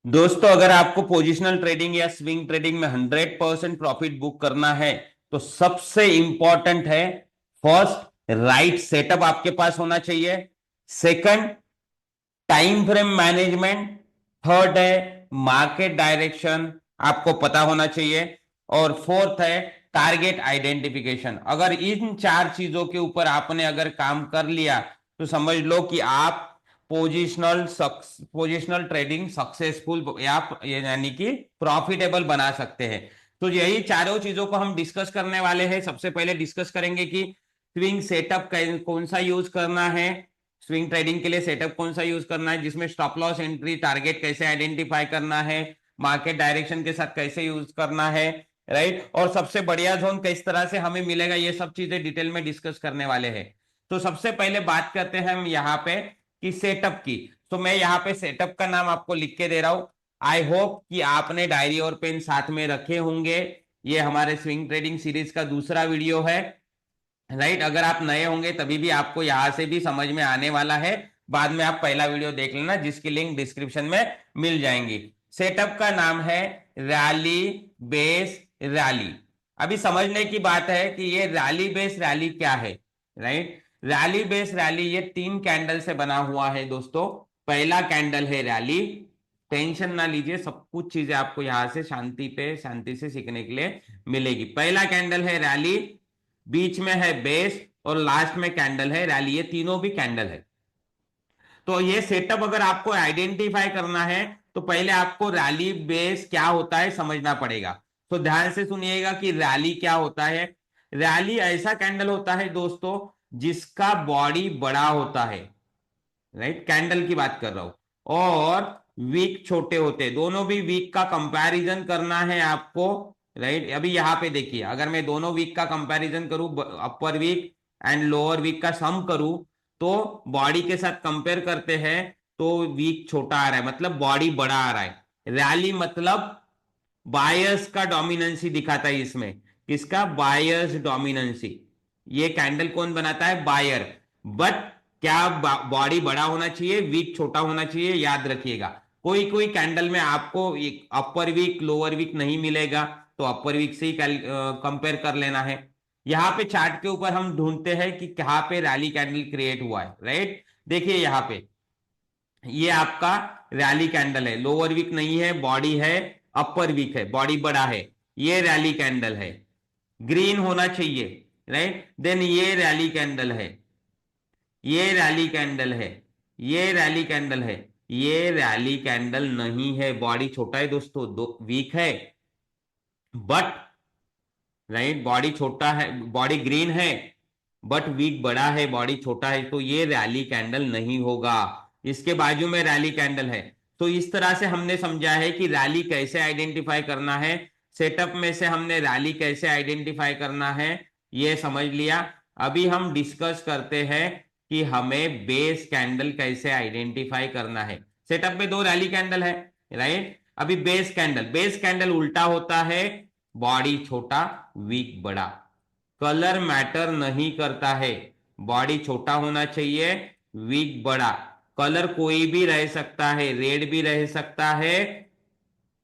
दोस्तों, अगर आपको पोजिशनल ट्रेडिंग या स्विंग ट्रेडिंग में 100% प्रॉफिट बुक करना है तो सबसे इंपॉर्टेंट है, फर्स्ट राइट सेटअप आपके पास होना चाहिए। Second, time frame management. Third है मार्केट डायरेक्शन, आपको पता होना चाहिए। और फोर्थ है टारगेट आइडेंटिफिकेशन। अगर इन चार चीजों के ऊपर आपने अगर काम कर लिया तो समझ लो कि आप पोजिशनल ट्रेडिंग सक्सेसफुल आप यानी कि प्रॉफिटेबल बना सकते हैं। तो यही चारों चीजों को हम डिस्कस करने वाले हैं। सबसे पहले डिस्कस करेंगे कि स्विंग सेटअप कौन सा यूज करना है, स्विंग ट्रेडिंग के लिए सेटअप कौन सा यूज करना है, जिसमें स्टॉप लॉस एंट्री टारगेट कैसे आइडेंटिफाई करना है, मार्केट डायरेक्शन के साथ कैसे यूज करना है, राइट, और सबसे बढ़िया जोन किस तरह से हमें मिलेगा, ये सब चीजें डिटेल में डिस्कस करने वाले हैं। तो सबसे पहले बात करते हैं हम यहाँ पे कि सेटअप की। तो मैं यहाँ पे सेटअप का नाम आपको लिख के दे रहा हूं। आई होप कि आपने डायरी और पेन साथ में रखे होंगे। ये हमारे स्विंग ट्रेडिंग सीरीज का दूसरा वीडियो है, राइट। अगर आप नए होंगे तभी भी आपको यहां से भी समझ में आने वाला है। बाद में आप पहला वीडियो देख लेना जिसकी लिंक डिस्क्रिप्शन में मिल जाएंगी। सेटअप का नाम है रैली बेस रैली। अभी समझने की बात है कि ये रैली बेस रैली क्या है, राइट। रैली बेस रैली ये 3 कैंडल से बना हुआ है दोस्तों। पहला कैंडल है रैली। टेंशन ना लीजिए, सब कुछ चीजें आपको यहां से शांति से सीखने के लिए मिलेगी। पहला कैंडल है रैली, बीच में है बेस और लास्ट में कैंडल है रैली। ये तीनों भी कैंडल है। तो ये सेटअप अगर आपको आइडेंटिफाई करना है तो पहले आपको रैली बेस क्या होता है समझना पड़ेगा। तो ध्यान से सुनिएगा कि रैली क्या होता है। रैली ऐसा कैंडल होता है दोस्तों जिसका बॉडी बड़ा होता है, राइट, कैंडल की बात कर रहा हूं, और वीक छोटे होते हैं। दोनों भी वीक का कंपैरिजन करना है आपको, राइट। अभी यहां पे देखिए, अगर मैं दोनों वीक का कंपैरिजन करूं, अपर वीक एंड लोअर वीक का सम करूं, तो बॉडी के साथ कंपेयर करते हैं तो वीक छोटा आ रहा है, मतलब बॉडी बड़ा आ रहा है। रैली मतलब बायर्स का डोमिनेंसी दिखाता है इसमें। किसका? Buyers dominancy. ये कैंडल कौन बनाता है? बायर। बट क्या बॉडी बड़ा होना चाहिए, वीक छोटा होना चाहिए, याद रखिएगा। कोई कोई कैंडल में आपको अपर वीक लोअर वीक नहीं मिलेगा, तो अपर वीक से ही कंपेयर कर लेना है। यहां पे चार्ट के ऊपर हम ढूंढते हैं कि कहां पे रैली कैंडल क्रिएट हुआ है, राइट। देखिए यहां पे ये आपका रैली कैंडल है, लोअर वीक नहीं है, बॉडी है, अपर वीक है, बॉडी बड़ा है। ये रैली कैंडल है, ग्रीन होना चाहिए, राइट। देन ये रैली कैंडल है, ये रैली कैंडल है, ये रैली कैंडल है। ये रैली कैंडल नहीं है, बॉडी छोटा है दोस्तों, दो वीक है, बट राइट, बॉडी छोटा है, बॉडी ग्रीन है, बट वीक बड़ा है, बॉडी छोटा है, तो ये रैली कैंडल नहीं होगा। इसके बाजू में रैली कैंडल है। तो इस तरह से हमने समझा है कि रैली कैसे आइडेंटिफाई करना है। सेटअप में से हमने रैली कैसे आइडेंटिफाई करना है ये समझ लिया। अभी हम डिस्कस करते हैं कि हमें बेस कैंडल कैसे आइडेंटिफाई करना है। सेटअप में दो रैली कैंडल है, राइट। अभी बेस कैंडल उल्टा होता है, बॉडी छोटा वीक बड़ा। कलर मैटर नहीं करता है, बॉडी छोटा होना चाहिए, वीक बड़ा। कलर कोई भी रह सकता है, रेड भी रह सकता है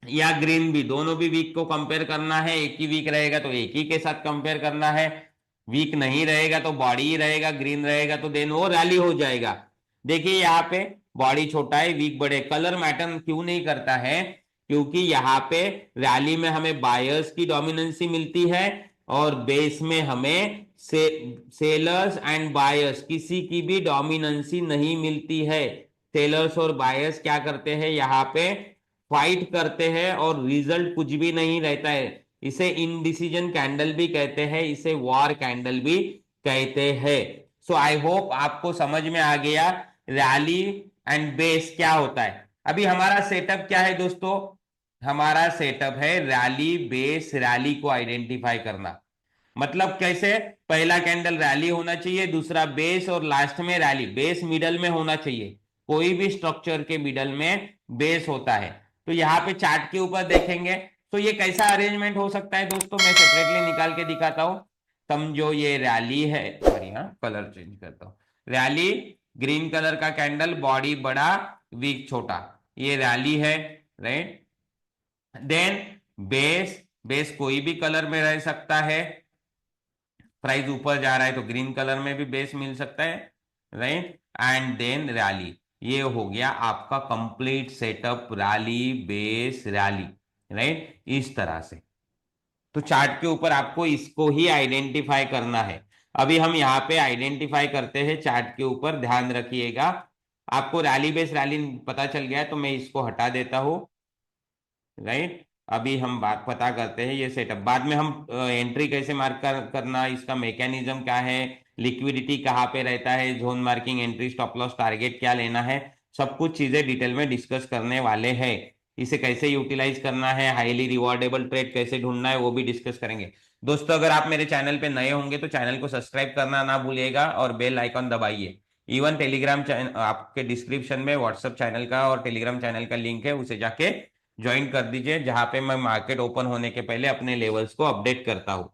या ग्रीन भी, दोनों भी वीक को कंपेयर करना है। एक ही वीक रहेगा तो एक ही के साथ कंपेयर करना है, वीक नहीं रहेगा तो बॉडी ही रहेगा, ग्रीन रहेगा तो देन वो रैली हो जाएगा। देखिए यहाँ पे बॉडी छोटा है, वीक बड़े, कलर मैटर क्यों नहीं करता है? क्योंकि यहाँ पे रैली में हमें बायर्स की डोमिनेंसी मिलती है और बेस में हमें सेलर्स एंड बायर्स किसी की भी डोमिनेंसी नहीं मिलती है। सेलर्स और बायर्स क्या करते हैं यहाँ पे? फाइट करते हैं और रिजल्ट कुछ भी नहीं रहता है। इसे इनडिसीजन कैंडल भी कहते हैं, इसे वॉर कैंडल भी कहते हैं। सो आई होप आपको समझ में आ गया रैली एंड बेस क्या होता है। अभी हमारा सेटअप क्या है दोस्तों? हमारा सेटअप है रैली बेस रैली को आइडेंटिफाई करना। मतलब कैसे? पहला कैंडल रैली होना चाहिए, दूसरा बेस और लास्ट में रैली। बेस मिडल में होना चाहिए, कोई भी स्ट्रक्चर के मिडल में बेस होता है। तो यहाँ पे चार्ट के ऊपर देखेंगे तो ये कैसा अरेंजमेंट हो सकता है दोस्तों, मैं सेपरेटली निकाल के दिखाता हूं। समझो ये रैली है, सॉरी हाँ कलर चेंज करता हूँ। रैली, ग्रीन कलर का कैंडल, बॉडी बड़ा वीक छोटा, ये रैली है। राइट। देन बेस, बेस कोई भी कलर में रह सकता है, प्राइस ऊपर जा रहा है तो ग्रीन कलर में भी बेस मिल सकता है, राइट। एंड देन रैली, ये हो गया आपका complete setup, rally base rally, right, इस तरह से। तो चार्ट के ऊपर आपको इसको ही आइडेंटिफाई करना है। अभी हम यहाँ पे आइडेंटिफाई करते हैं चार्ट के ऊपर, ध्यान रखिएगा। आपको रैली बेस रैली पता चल गया है तो मैं इसको हटा देता हूं, राइट। अभी हम बात पता करते हैं ये सेटअप, बाद में हम एंट्री कैसे मार्क करना, इसका मैकेनिज्म क्या है, लिक्विडिटी कहाँ पे रहता है, zone marking, entry, stop loss, target क्या लेना है, सब कुछ चीजें डिटेल में डिस्कस करने वाले हैं। इसे कैसे यूटिलाइज करना है, हाईली रिवॉर्डेबल ट्रेड कैसे ढूंढना है, वो भी डिस्कस करेंगे। दोस्तों अगर आप मेरे चैनल पे नए होंगे तो चैनल को सब्सक्राइब करना ना भूलिएगा और बेल आइकॉन दबाइए। इवन टेलीग्राम चैनल आपके डिस्क्रिप्शन में व्हाट्सएप चैनल का और टेलीग्राम चैनल का लिंक है, उसे जाके ज्वाइन कर दीजिए, जहां पे मैं मार्केट ओपन होने के पहले अपने लेवल्स को अपडेट करता हूं।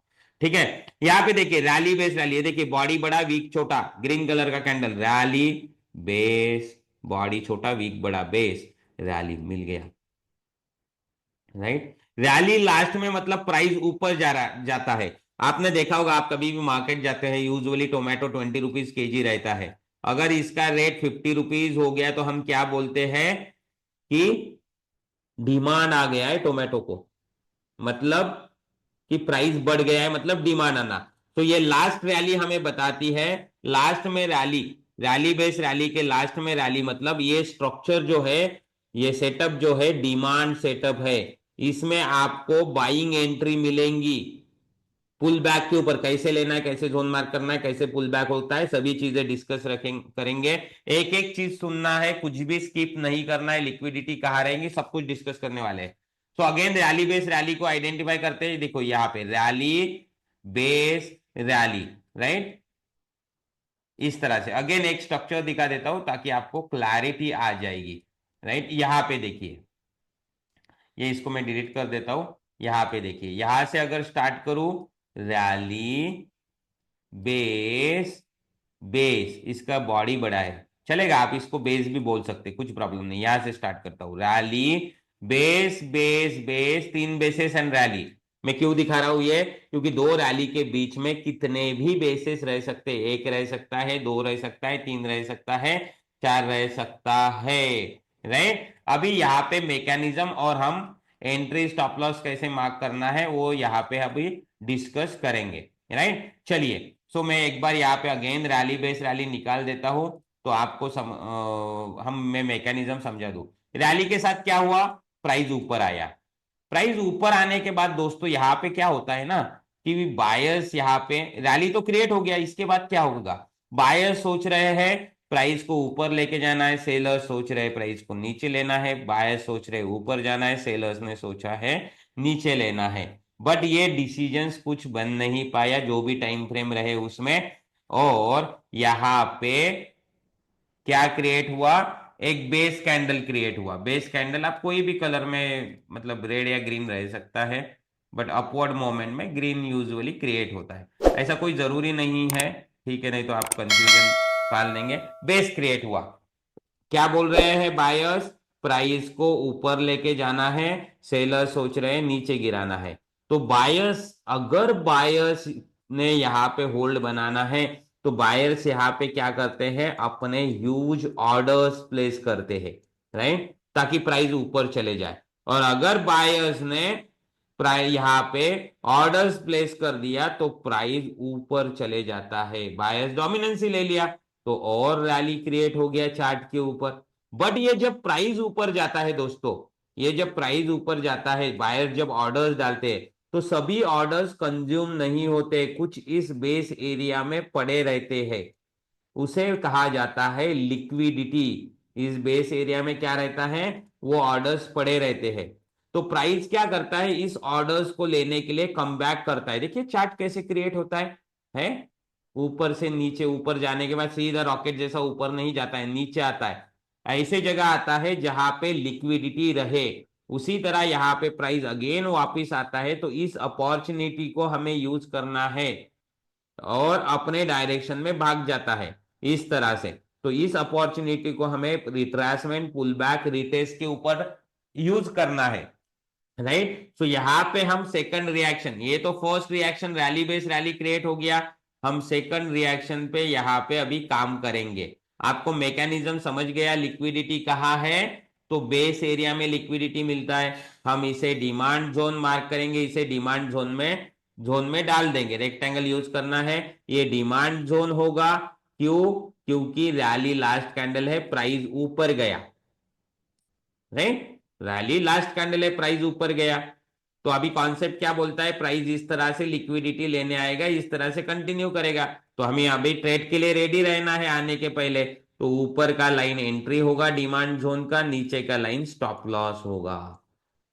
ठीक है। यहाँ पे देखिए रैली बेस रैली, ये देखिए बॉडी बड़ा वीक छोटा, ग्रीन कलर का कैंडल, रैली बेस, बॉडी छोटा वीक बड़ा, बेस रैली मिल गया, राइट। रैली लास्ट में मतलब प्राइस ऊपर जा रहा जाता है। आपने देखा होगा, आप कभी भी मार्केट जाते हैं, यूजुअली टोमेटो 20 रुपीज केजी रहता है। अगर इसका रेट 50 रुपीज हो गया तो हम क्या बोलते हैं कि डिमांड आ गया है टोमेटो को, मतलब कि प्राइस बढ़ गया है, मतलब डिमांड आना। तो ये लास्ट रैली हमें बताती है, लास्ट में रैली, रैली बेस रैली के लास्ट में रैली, मतलब ये स्ट्रक्चर जो है, ये सेटअप जो है डिमांड सेटअप है। इसमें आपको बाइंग एंट्री मिलेंगी, पुल बैक के ऊपर कैसे लेना है, कैसे जोन मार्क करना है, कैसे पुल बैक होता है, सभी चीजें डिस्कस करेंगे। एक एक चीज सुनना है, कुछ भी स्किप नहीं करना है, लिक्विडिटी कहाँ रहेंगी, सब कुछ डिस्कस करने वाले हैं। तो अगेन रैली बेस रैली को आइडेंटिफाई करते हैं, देखो यहाँ पे रैली बेस रैली, राइट, इस तरह से। अगेन एक स्ट्रक्चर दिखा देता हूं ताकि आपको क्लैरिटी आ जाएगी, राइट। यहाँ पे देखिए, ये इसको मैं डिलीट कर देता हूं। यहाँ पे देखिए, यहां से अगर स्टार्ट करूं, रैली बेस, बेस इसका बॉडी बड़ा है, चलेगा, आप इसको बेस भी बोल सकते, कुछ प्रॉब्लम नहीं। यहां से स्टार्ट करता हूं, रैली बेस बेस बेस, तीन बेसेस एंड रैली। मैं क्यों दिखा रहा हूं ये, क्योंकि दो रैली के बीच में कितने भी बेसेस रह सकते हैं, एक रह सकता है, दो रह सकता है, तीन रह सकता है, चार रह सकता है, राइट। अभी यहाँ पे मैकेनिज्म और हम एंट्री स्टॉप लॉस कैसे मार्क करना है वो यहाँ पे अभी डिस्कस करेंगे, राइट। चलिए, सो मैं एक बार यहाँ पे अगेन रैली बेस रैली निकाल देता हूं, तो आपको मैं मैकेनिज्म समझा दूं। रैली के साथ क्या हुआ, प्राइस ऊपर आया, प्राइस ऊपर आने के बाद दोस्तों यहाँ पे क्या होता है ना, कि बायर्स यहाँ पे, रैली तो क्रिएट हो गया, इसके बाद क्या होगा, बायर्स सोच रहे हैं प्राइस को ऊपर लेके जाना है, सेलर्स सोच रहे हैं प्राइस को नीचे लेना है, बायर्स सोच रहे हैं ऊपर जाना है, सेलर्स ने सोचा है नीचे लेना है। बट ये डिसीजंस कुछ बन नहीं पाया, जो भी टाइम फ्रेम रहे उसमें। और यहाँ पे क्या क्रिएट हुआ, एक बेस कैंडल क्रिएट हुआ। बेस कैंडल आप कोई भी कलर में, मतलब रेड या ग्रीन रह सकता है, बट अपवर्ड मोमेंट में ग्रीन यूजुअली क्रिएट होता है, ऐसा कोई जरूरी नहीं है, ठीक है, नहीं तो आप कंफ्यूजन पाल लेंगे। बेस क्रिएट हुआ, क्या बोल रहे हैं बायर्स, प्राइस को ऊपर लेके जाना है, सेलर सोच रहे हैं नीचे गिराना है। तो बायर्स, अगर बायर्स ने यहाँ पे होल्ड बनाना है तो बायर्स यहाँ पे क्या करते हैं, अपने ह्यूज ऑर्डर्स प्लेस करते हैं, राइट, ताकि प्राइस ऊपर चले जाए। और अगर बायर्स ने प्राइस यहाँ पे ऑर्डर्स प्लेस कर दिया तो प्राइस ऊपर चले जाता है, बायर्स डोमिनेंसी ले लिया तो और रैली क्रिएट हो गया चार्ट के ऊपर। बट ये जब प्राइस ऊपर जाता है दोस्तों, ये जब प्राइस ऊपर जाता है, बायर जब ऑर्डर्स डालते हैं तो सभी ऑर्डर्स कंज्यूम नहीं होते, कुछ इस बेस एरिया में पड़े रहते हैं, उसे कहा जाता है लिक्विडिटी। इस बेस एरिया में क्या रहता है, वो ऑर्डर्स पड़े रहते हैं। तो प्राइस क्या करता है, इस ऑर्डर्स को लेने के लिए कम बैक करता है। देखिए चार्ट कैसे क्रिएट होता है ऊपर से नीचे, ऊपर जाने के बाद सीधा रॉकेट जैसा ऊपर नहीं जाता है, नीचे आता है, ऐसे जगह आता है जहां पे लिक्विडिटी रहे। उसी तरह यहाँ पे प्राइस अगेन वापिस आता है, तो इस अपॉर्चुनिटी को हमें यूज करना है और अपने डायरेक्शन में भाग जाता है इस तरह से। तो इस अपॉर्चुनिटी को हमें रिट्रेसमेंट, पुल बैक, रिटेस्ट के ऊपर यूज करना है, राइट। सो यहाँ पे हम सेकंड रिएक्शन, ये तो first reaction rally base rally create हो गया, हम सेकंड रिएक्शन पे यहाँ पे अभी काम करेंगे। आपको मैकेनिज्म समझ गया, लिक्विडिटी कहाँ है, तो बेस एरिया में लिक्विडिटी मिलता है, हम इसे डिमांड जोन मार्क करेंगे, इसे डिमांड जोन में डाल देंगे, रेक्टेंगल यूज करना है, ये डिमांड जोन होगा। क्यों? क्योंकि रैली लास्ट कैंडल है, प्राइस ऊपर गया, राइट, रैली लास्ट कैंडल है, प्राइस ऊपर गया। तो अभी कॉन्सेप्ट क्या बोलता है, प्राइस इस तरह से लिक्विडिटी लेने आएगा, इस तरह से कंटिन्यू करेगा, तो हमें अभी ट्रेड के लिए रेडी रहना है आने के पहले। तो ऊपर का लाइन एंट्री होगा डिमांड जोन का, नीचे का लाइन स्टॉप लॉस होगा।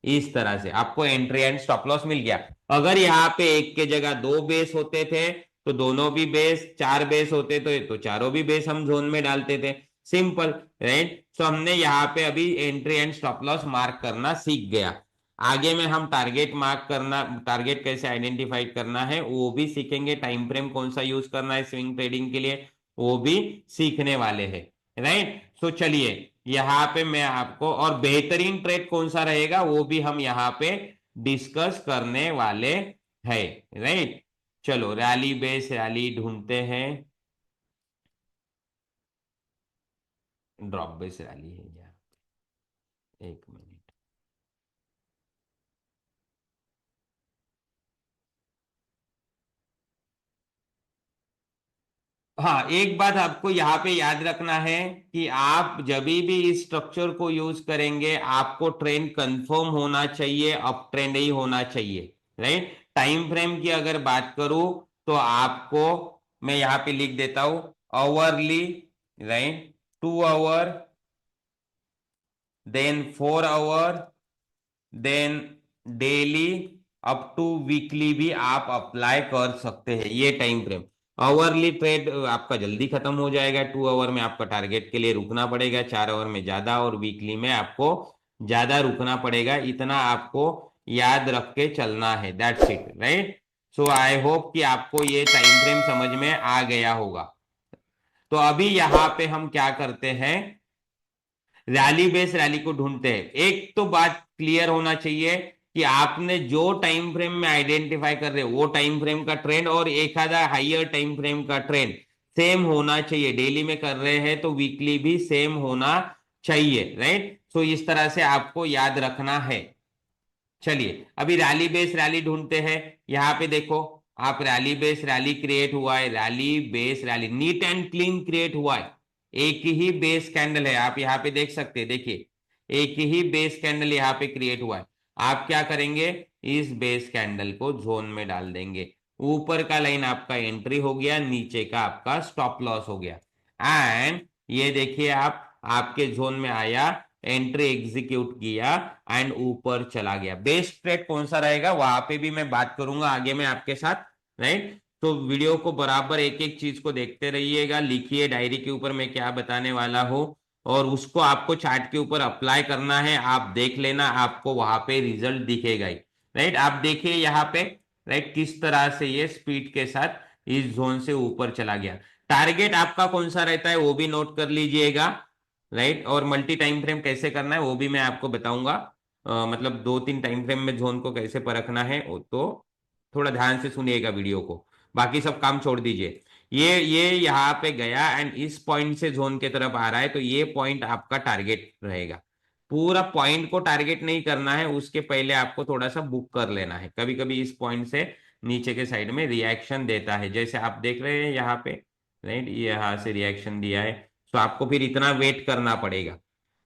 इस तरह से आपको एंट्री एंड स्टॉप लॉस मिल गया। अगर यहाँ पे एक के जगह दो बेस होते थे तो दोनों भी बेस, चार बेस होते तो चारों भी बेस हम जोन में डालते थे, सिंपल, राइट। तो हमने यहाँ पे अभी entry and stop loss mark करना सीख गया। आगे में हम टारगेट मार्क करना, टारगेट कैसे आइडेंटिफाई करना है वो भी सीखेंगे, टाइम फ्रेम कौन सा यूज करना है स्विंग ट्रेडिंग के लिए वो भी सीखने वाले हैं, राइट। सो चलिए यहाँ पे मैं आपको, और बेहतरीन ट्रेड कौन सा रहेगा वो भी हम यहाँ पे डिस्कस करने वाले हैं, राइट। चलो रैली बेस रैली ढूंढते हैं, ड्रॉप बेस रैली है यार, एक मिनट। हाँ, एक बात आपको यहाँ पे याद रखना है कि आप जब भी इस स्ट्रक्चर को यूज करेंगे आपको ट्रेंड कंफर्म होना चाहिए, अप ट्रेंड ही होना चाहिए, राइट। टाइम फ्रेम की अगर बात करूं तो आपको मैं यहाँ पे लिख देता हूं, hourly, right, 2 hour, then 4 hour, then daily, up to weekly भी आप अप्लाई कर सकते हैं ये टाइम फ्रेम। आवरली ट्रेड आपका जल्दी खत्म हो जाएगा, 2 आवर में आपका टारगेट के लिए रुकना पड़ेगा, 4 आवर में ज्यादा, और वीकली में आपको ज्यादा रुकना पड़ेगा, इतना आपको याद रख के चलना है, that's it, right. So I hope कि आपको ये टाइम फ्रेम समझ में आ गया होगा। तो अभी यहाँ पे हम क्या करते हैं, रैली बेस रैली को ढूंढते हैं। एक तो बात क्लियर होना चाहिए कि आपने जो टाइम फ्रेम में आइडेंटिफाई कर रहे हो वो टाइम फ्रेम का ट्रेंड और एक आधा हाइयर टाइम फ्रेम का ट्रेंड सेम होना चाहिए। डेली में कर रहे हैं तो वीकली भी सेम होना चाहिए, राइट। सो इस तरह से आपको याद रखना है। चलिए अभी रैली बेस रैली ढूंढते हैं। यहाँ पे देखो, आप रैली बेस रैली क्रिएट हुआ है, rally base rally neat and clean create हुआ है, एक ही बेस कैंडल है, आप यहाँ पे देख सकते हैं, देखिए एक ही बेस कैंडल यहाँ पे क्रिएट हुआ है। आप क्या करेंगे, इस बेस कैंडल को जोन में डाल देंगे, ऊपर का लाइन आपका एंट्री हो गया, नीचे का आपका स्टॉप लॉस हो गया, एंड ये देखिए आप आपके जोन में आया, एंट्री एग्जीक्यूट किया एंड ऊपर चला गया। बेस्ट ट्रेड कौन सा रहेगा वहां पे भी मैं बात करूंगा आगे में आपके साथ, राइट। तो वीडियो को बराबर एक एक चीज को देखते रहिएगा, लिखिए डायरी के ऊपर मैं क्या बताने वाला हूं, और उसको आपको चार्ट के ऊपर अप्लाई करना है, आप देख लेना, आपको वहां पे रिजल्ट दिखेगा ही, राइट। आप देखिए यहाँ पे, राइट, किस तरह से ये स्पीड के साथ इस जोन से ऊपर चला गया। टारगेट आपका कौन सा रहता है वो भी नोट कर लीजिएगा, राइट। और मल्टी टाइम फ्रेम कैसे करना है वो भी मैं आपको बताऊंगा, मतलब 2-3 टाइम फ्रेम में जोन को कैसे परखना है, वो तो थोड़ा ध्यान से सुनिएगा वीडियो को, बाकी सब काम छोड़ दीजिए। ये यहाँ पे गया एंड इस पॉइंट से जोन के तरफ आ रहा है, तो ये पॉइंट आपका टारगेट रहेगा। पूरा पॉइंट को टारगेट नहीं करना है, उसके पहले आपको थोड़ा सा बुक कर लेना है, कभी कभी इस पॉइंट से नीचे के साइड में रिएक्शन देता है, जैसे आप देख रहे हैं यहाँ पे, राइट, यहाँ से रिएक्शन दिया है, तो आपको फिर इतना वेट करना पड़ेगा,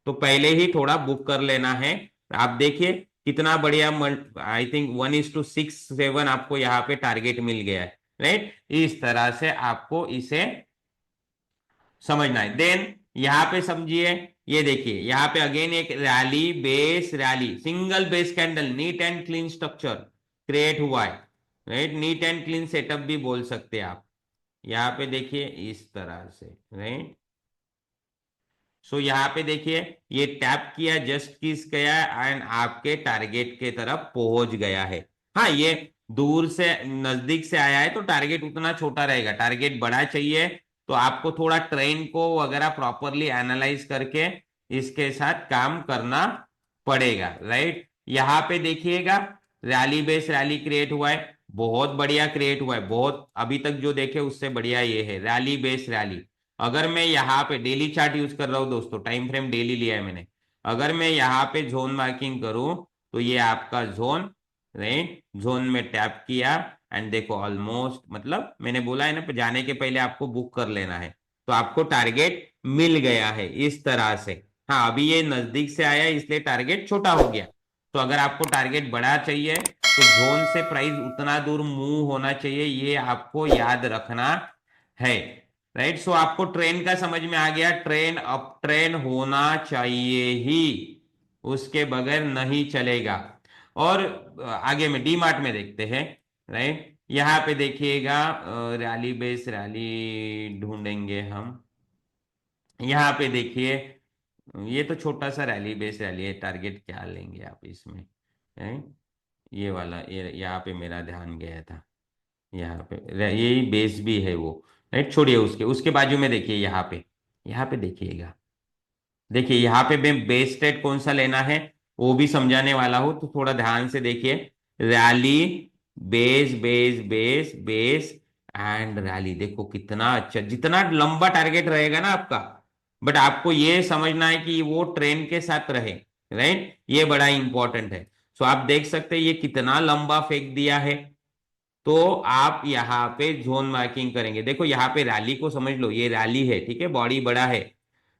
तो पहले ही थोड़ा बुक कर लेना है। आप देखिए कितना बढ़िया, आई थिंक 1:6-7 आपको यहाँ पे टारगेट मिल गया है, राइट। इस तरह से आपको इसे समझना है। देन यहाँ पे समझिए, ये देखिए यहाँ पे अगेन एक rally base rally single base candle neat and clean structure create हुआ है, right, neat and clean setup भी बोल सकते हैं आप। यहाँ पे देखिए इस तरह से, राइट। सो यहाँ पे देखिए ये टैप किया, जस्ट किस गया एंड आपके टारगेट के तरफ पहुंच गया है। हाँ, ये दूर से नजदीक से आया है तो टारगेट उतना छोटा रहेगा, टारगेट बड़ा चाहिए तो आपको थोड़ा ट्रेंड को वगैरह प्रॉपरली एनालाइज करके इसके साथ काम करना पड़ेगा, राइट। यहाँ पे देखिएगा रैली बेस रैली क्रिएट हुआ है, बहुत बढ़िया क्रिएट हुआ है, बहुत अभी तक जो देखे उससे बढ़िया ये है रैली बेस रैली। अगर मैं यहाँ पे डेली चार्ट यूज कर रहा हूँ दोस्तों, टाइम फ्रेम डेली लिया है मैंने, अगर मैं यहाँ पे जोन मार्किंग करूं तो ये आपका जोन, राइट, जोन में टैप किया एंड देखो ऑलमोस्ट, मतलब मैंने बोला है ना जाने के पहले आपको बुक कर लेना है, तो आपको टारगेट मिल गया है इस तरह से। हाँ अभी ये नजदीक से आया है इसलिए टारगेट छोटा हो गया, तो अगर आपको टारगेट बड़ा चाहिए तो जोन से प्राइस उतना दूर मूव होना चाहिए, ये आपको याद रखना है, राइट। सो आपको ट्रेन का समझ में आ गया, ट्रेन अप ट्रेन होना चाहिए ही, उसके बगैर नहीं चलेगा। और आगे में डी मार्ट में देखते हैं, राइट। यहाँ पे देखिएगा रैली बेस रैली ढूंढेंगे हम, यहाँ पे देखिए ये तो छोटा सा रैली बेस रैली है, टारगेट क्या लेंगे आप इसमें, हैं? ये वाला, ये यहाँ पे मेरा ध्यान गया था, यहाँ पे यही बेस भी है वो, राइट, छोड़िए उसके उसके बाजू में देखिए यहाँ पे देखिएगा, देखिए यहाँ पे मैं बेस ट्रेड कौन सा लेना है वो भी समझाने वाला हूं, तो थोड़ा ध्यान से देखिए, rally base base base base and rally, देखो कितना अच्छा, जितना लंबा टारगेट रहेगा ना आपका, बट आपको ये समझना है कि वो ट्रेंड के साथ रहे, राइट, ये बड़ा इंपॉर्टेंट है। सो आप देख सकते हैं ये कितना लंबा फेंक दिया है, तो आप यहाँ पे जोन मार्किंग करेंगे, देखो यहाँ पे रैली को समझ लो, ये रैली है, ठीक है, बॉडी बड़ा है,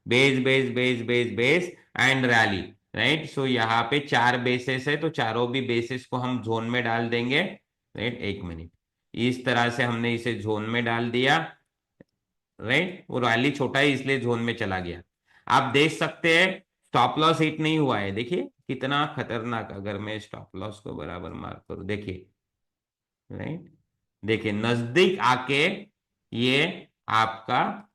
base base base base base and rally, right. So यहाँ पे चार बेसेस है, तो चारों भी बेसेस को हम जोन में डाल देंगे, राइट, एक मिनट, इस तरह से हमने इसे जोन में डाल दिया, राइट, वो रैली छोटा है इसलिए जोन में चला गया। आप देख सकते हैं स्टॉप लॉस हिट नहीं हुआ है, देखिए कितना खतरनाक, अगर मैं स्टॉप लॉस को बराबर मार्क करूं, देखिए, राइट, देखिए नजदीक आके ये आपका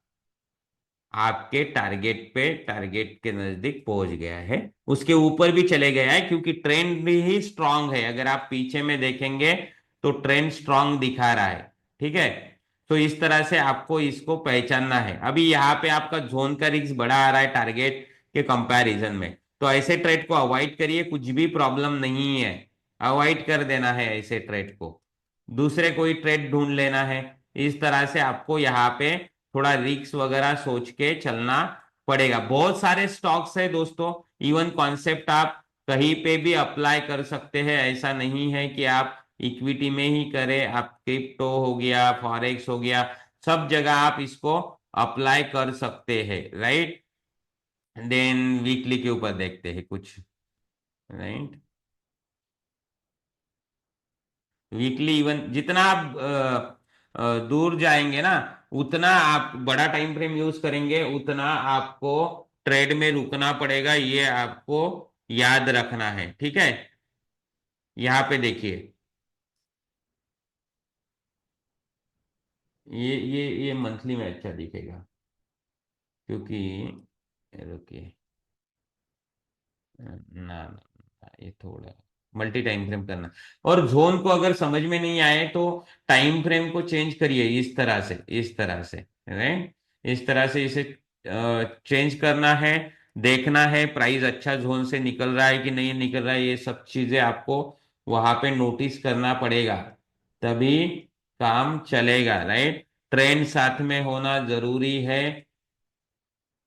आपके टारगेट पे, टारगेट के नजदीक पहुंच गया है, उसके ऊपर भी चले गया है क्योंकि ट्रेंड ही स्ट्रांग है, अगर आप पीछे में देखेंगे तो ट्रेंड स्ट्रांग दिखा रहा है, ठीक है। तो इस तरह से आपको इसको पहचानना है। अभी यहाँ पे आपका जोन का रिस्क बड़ा आ रहा है टारगेट के कंपैरिजन में, तो ऐसे ट्रेड को अवॉइड करिए, कुछ भी प्रॉब्लम नहीं है, अवॉइड कर देना है ऐसे ट्रेड को, दूसरे कोई ट्रेड ढूंढ लेना है। इस तरह से आपको यहाँ पे थोड़ा रिस्क वगैरह सोच के चलना पड़ेगा। बहुत सारे स्टॉक्स है दोस्तों, इवन कॉन्सेप्ट आप कहीं पे भी अप्लाई कर सकते हैं, ऐसा नहीं है कि आप इक्विटी में ही करें, आप क्रिप्टो हो गया, फॉरेक्स हो गया, सब जगह आप इसको अप्लाई कर सकते हैं, राइट। देन वीकली के ऊपर देखते हैं कुछ, राइट, वीकली इवन जितना आप दूर जाएंगे ना, उतना आप बड़ा टाइम फ्रेम यूज करेंगे, उतना आपको ट्रेड में रुकना पड़ेगा, ये आपको याद रखना है, ठीक है। यहाँ पे देखिए ये मंथली में अच्छा दिखेगा, क्योंकि रुकिए, ना, ये थोड़ा मल्टी टाइम फ्रेम करना, और जोन को अगर समझ में नहीं आए तो टाइम फ्रेम को चेंज करिए, इस तरह से, इस तरह से, राइट, इस तरह से इसे चेंज करना है, देखना है प्राइस अच्छा जोन से निकल रहा है कि नहीं निकल रहा है, ये सब चीजें आपको वहां पे नोटिस करना पड़ेगा, तभी काम चलेगा, राइट। ट्रेंड साथ में होना जरूरी है,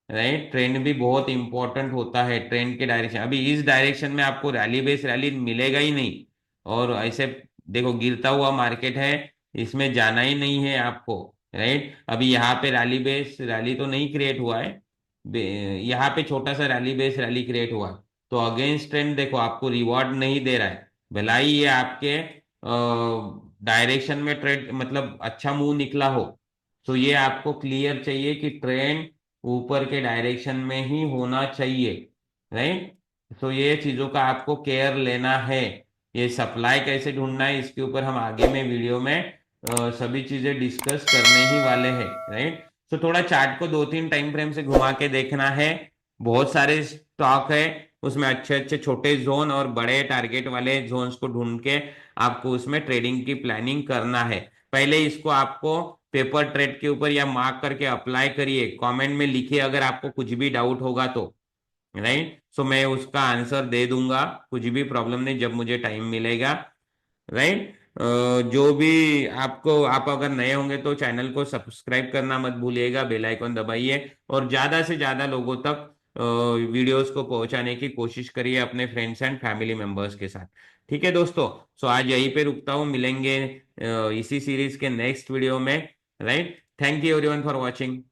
राइट, ट्रेंड भी बहुत इंपॉर्टेंट होता है, ट्रेंड के डायरेक्शन, अभी इस डायरेक्शन में आपको रैली बेस रैली मिलेगा ही नहीं, और ऐसे देखो गिरता हुआ मार्केट है, इसमें जाना ही नहीं है आपको, राइट। अभी यहाँ पे रैली बेस रैली तो नहीं क्रिएट हुआ है, यहाँ पे छोटा सा रैली बेस रैली क्रिएट हुआ है, तो अगेंस्ट ट्रेंड देखो आपको रिवॉर्ड नहीं दे रहा है, भला ही ये आपके डायरेक्शन में ट्रेड मतलब अच्छा मूव निकला हो, तो ये आपको क्लियर चाहिए कि ट्रेंड ऊपर के डायरेक्शन में ही होना चाहिए, राइट। तो ये चीजों का आपको केयर लेना है, ये सप्लाई कैसे ढूंढना है इसके ऊपर हम आगे में वीडियो में सभी चीजें डिस्कस करने ही वाले हैं, राइट। तो थोड़ा चार्ट को दो तीन टाइम फ्रेम से घुमा के देखना है, बहुत सारे स्टॉक है, उसमें अच्छे अच्छे छोटे जोन और बड़े टारगेट वाले जोन्स को ढूंढ के आपको उसमें ट्रेडिंग की प्लानिंग करना है। पहले इसको आपको पेपर ट्रेड के ऊपर या मार्क करके अप्लाई करिए, कमेंट में लिखिए अगर आपको कुछ भी डाउट होगा तो, राइट। सो मैं उसका आंसर दे दूंगा, कुछ भी प्रॉब्लम नहीं, जब मुझे टाइम मिलेगा। राइट। जो भी आपको, आप अगर नए होंगे तो चैनल को सब्सक्राइब करना मत भूलिएगा, बेल आइकन दबाइए और ज्यादा से ज्यादा लोगों तक वीडियोस को पहुंचाने की कोशिश करिए अपने फ्रेंड्स एंड फैमिली मेंबर्स के साथ। ठीक है दोस्तों। सो आज यहीं पे रुकता हूँ, मिलेंगे इसी सीरीज के नेक्स्ट वीडियो में। Right. Thank you everyone for watching.